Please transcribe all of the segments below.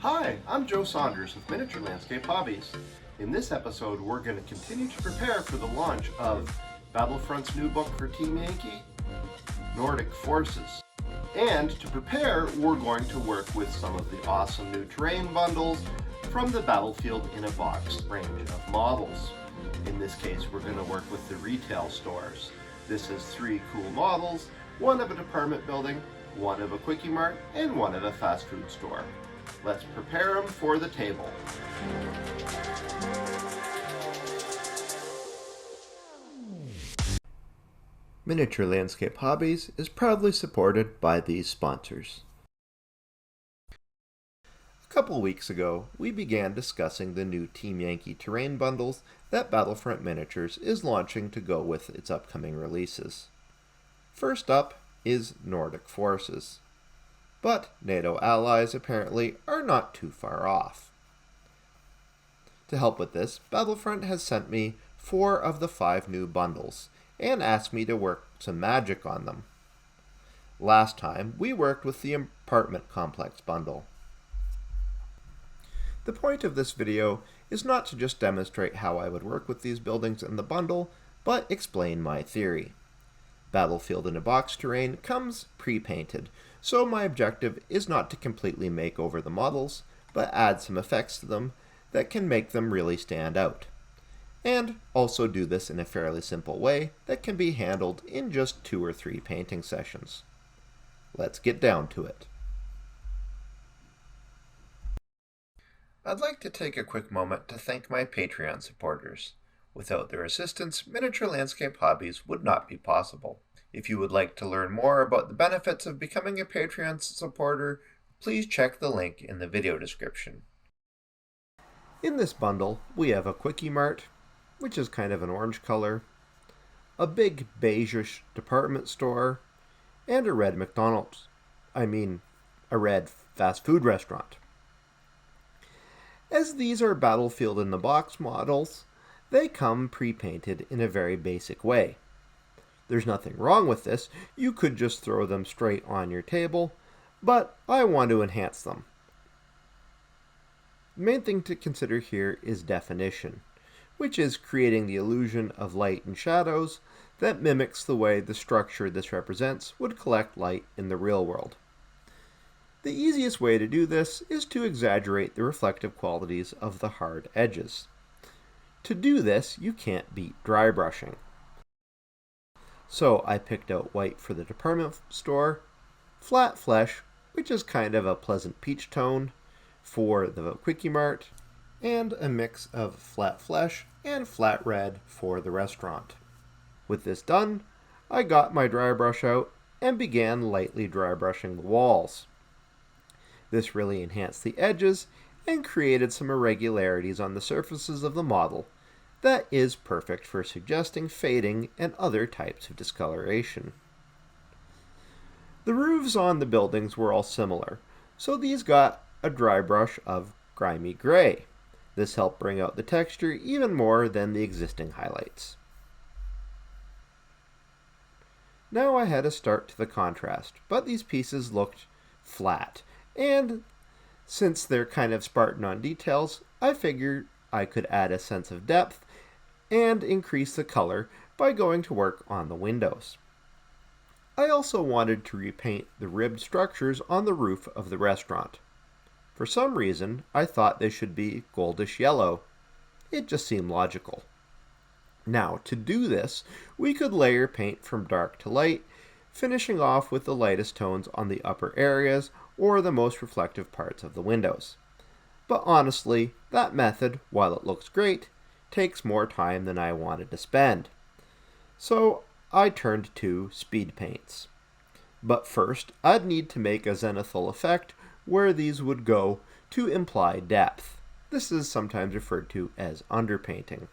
Hi, I'm Joe Saunders with Miniature Landscape Hobbies. In this episode, we're going to continue to prepare for the launch of Battlefront's new book for Team Yankee, Nordic Forces. And to prepare, we're going to work with some of the awesome new terrain bundles from the Battlefield in a Box range of models. In this case, we're going to work with the retail stores. This is 3 cool models, one of a department building, one of a quickie mart, and one of a fast food store. Let's prepare them for the table. Miniature Landscape Hobbies is proudly supported by these sponsors. A couple weeks ago, we began discussing the new Team Yankee terrain bundles that Battlefront Miniatures is launching to go with its upcoming releases. First up is Nordic Forces. But NATO allies apparently are not too far off. To help with this, Battlefront has sent me 4 of the 5 new bundles and asked me to work some magic on them. Last time, we worked with the apartment complex bundle. The point of this video is not to just demonstrate how I would work with these buildings in the bundle, but explain my theory. Battlefield in a Box terrain comes pre-painted, so my objective is not to completely make over the models, but add some effects to them that can make them really stand out. And also do this in a fairly simple way that can be handled in just 2 or 3 painting sessions. Let's get down to it. I'd like to take a quick moment to thank my Patreon supporters. Without their assistance, Miniature Landscape Hobbies would not be possible. If you would like to learn more about the benefits of becoming a Patreon supporter, please check the link in the video description. In this bundle, we have a quickie mart, which is kind of an orange color, a big beigeish department store, and a red McDonald's. A red fast food restaurant. As these are Battlefield in the Box models, they come pre-painted in a very basic way. There's nothing wrong with this, you could just throw them straight on your table, but I want to enhance them. The main thing to consider here is definition, which is creating the illusion of light and shadows that mimics the way the structure this represents would collect light in the real world. The easiest way to do this is to exaggerate the reflective qualities of the hard edges. To do this, you can't beat dry brushing. So I picked out white for the department store, flat flesh, which is kind of a pleasant peach tone, for the quickie mart, and a mix of flat flesh and flat red for the restaurant. With this done, I got my dry brush out and began lightly dry brushing the walls. This really enhanced the edges and created some irregularities on the surfaces of the model that is perfect for suggesting fading and other types of discoloration. The roofs on the buildings were all similar, so these got a dry brush of grimy gray. This helped bring out the texture even more than the existing highlights. Now I had a start to the contrast, but these pieces looked flat, and since they're kind of Spartan on details, I figured I could add a sense of depth and increase the color by going to work on the windows. I also wanted to repaint the ribbed structures on the roof of the restaurant. For some reason, I thought they should be goldish yellow. It just seemed logical. Now, to do this, we could layer paint from dark to light, finishing off with the lightest tones on the upper areas or the most reflective parts of the windows. But honestly, that method, while it looks great, takes more time than I wanted to spend. So I turned to speed paints. But first, I'd need to make a zenithal effect where these would go to imply depth. This is sometimes referred to as underpainting.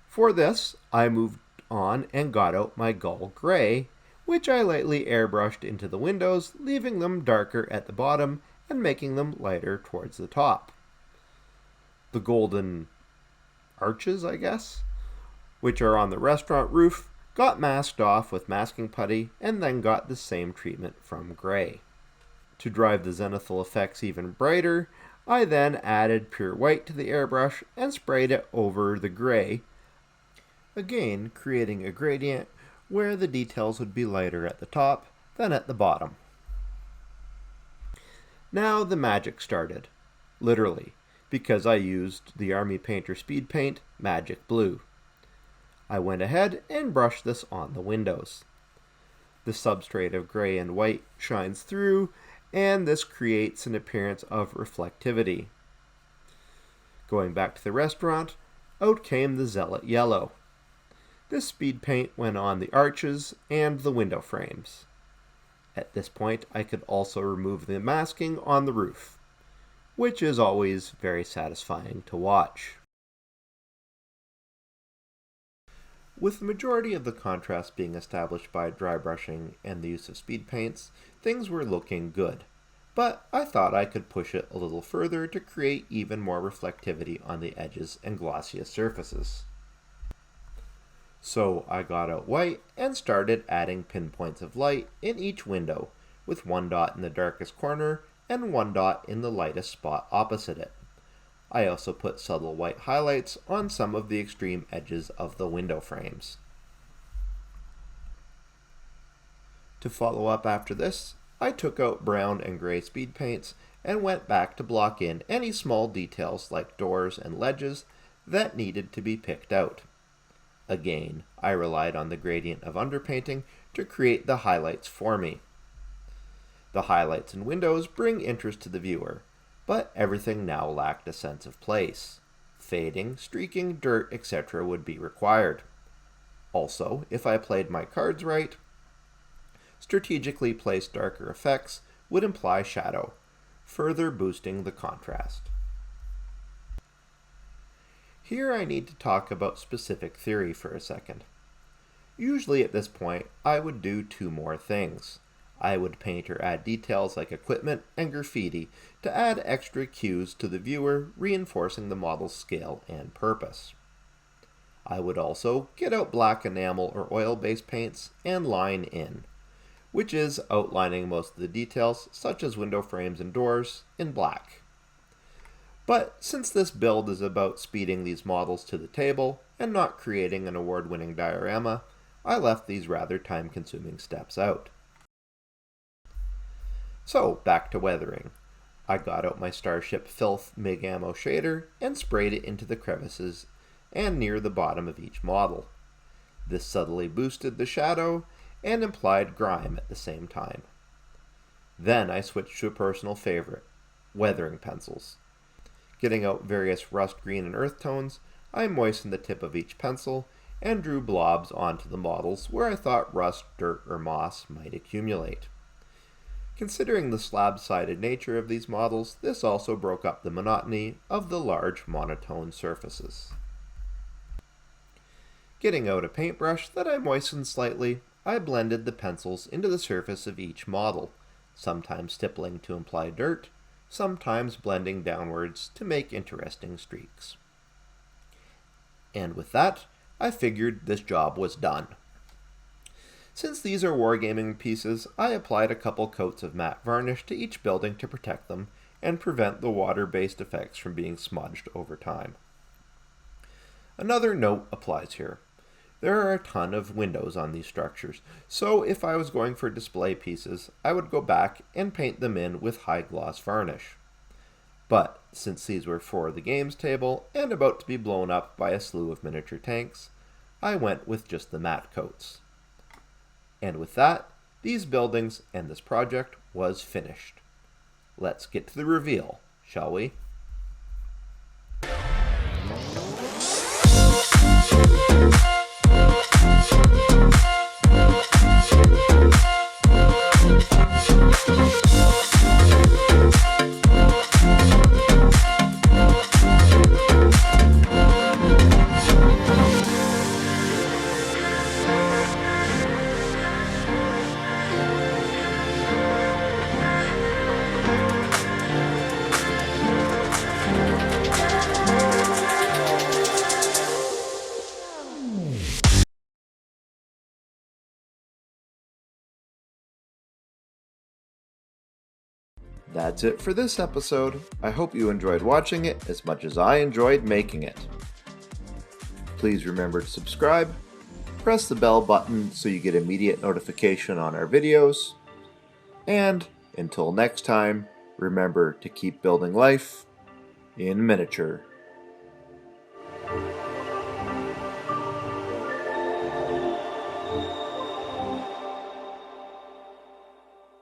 For this, I moved on and got out my Gull Gray, which I lightly airbrushed into the windows, leaving them darker at the bottom and making them lighter towards the top. The golden arches, I guess, which are on the restaurant roof, got masked off with masking putty and then got the same treatment from gray. To drive the zenithal effects even brighter, I then added pure white to the airbrush and sprayed it over the gray, again creating a gradient where the details would be lighter at the top than at the bottom. Now the magic started, literally, because I used the Army Painter Speed Paint Magic Blue. I went ahead and brushed this on the windows. The substrate of gray and white shines through, and this creates an appearance of reflectivity. Going back to the restaurant, out came the Zealot Yellow. This speed paint went on the arches and the window frames. At this point, I could also remove the masking on the roof, which is always very satisfying to watch. With the majority of the contrast being established by dry brushing and the use of speed paints, things were looking good. But I thought I could push it a little further to create even more reflectivity on the edges and glossiest surfaces. So I got out white and started adding pinpoints of light in each window, with one dot in the darkest corner and one dot in the lightest spot opposite it. I also put subtle white highlights on some of the extreme edges of the window frames. To follow up after this, I took out brown and gray speed paints and went back to block in any small details like doors and ledges that needed to be picked out. Again, I relied on the gradient of underpainting to create the highlights for me. The highlights and windows bring interest to the viewer, but everything now lacked a sense of place. Fading, streaking, dirt, etc. would be required. Also, if I played my cards right, strategically placed darker effects would imply shadow, further boosting the contrast. Here I need to talk about specific theory for a second. Usually at this point, I would do two more things. I would paint or add details like equipment and graffiti to add extra cues to the viewer, reinforcing the model's scale and purpose. I would also get out black enamel or oil-based paints and line in, which is outlining most of the details, such as window frames and doors, in black. But since this build is about speeding these models to the table and not creating an award-winning diorama, I left these rather time-consuming steps out. So, back to weathering. I got out my Starship Filth MIG Ammo shader and sprayed it into the crevices and near the bottom of each model. This subtly boosted the shadow and implied grime at the same time. Then I switched to a personal favorite, weathering pencils. Getting out various rust green and earth tones, I moistened the tip of each pencil and drew blobs onto the models where I thought rust, dirt, or moss might accumulate. Considering the slab-sided nature of these models, this also broke up the monotony of the large monotone surfaces. Getting out a paintbrush that I moistened slightly, I blended the pencils into the surface of each model, sometimes stippling to imply dirt, sometimes blending downwards to make interesting streaks. And with that, I figured this job was done. Since these are Wargaming pieces, I applied a couple coats of matte varnish to each building to protect them and prevent the water-based effects from being smudged over time. Another note applies here. There are a ton of windows on these structures, so if I was going for display pieces, I would go back and paint them in with high-gloss varnish. But since these were for the games table and about to be blown up by a slew of miniature tanks, I went with just the matte coats. And with that, these buildings and this project was finished. Let's get to the reveal, shall we? That's it for this episode. I hope you enjoyed watching it as much as I enjoyed making it. Please remember to subscribe, press the bell button so you get immediate notification on our videos, and until next time, remember to keep building life in miniature.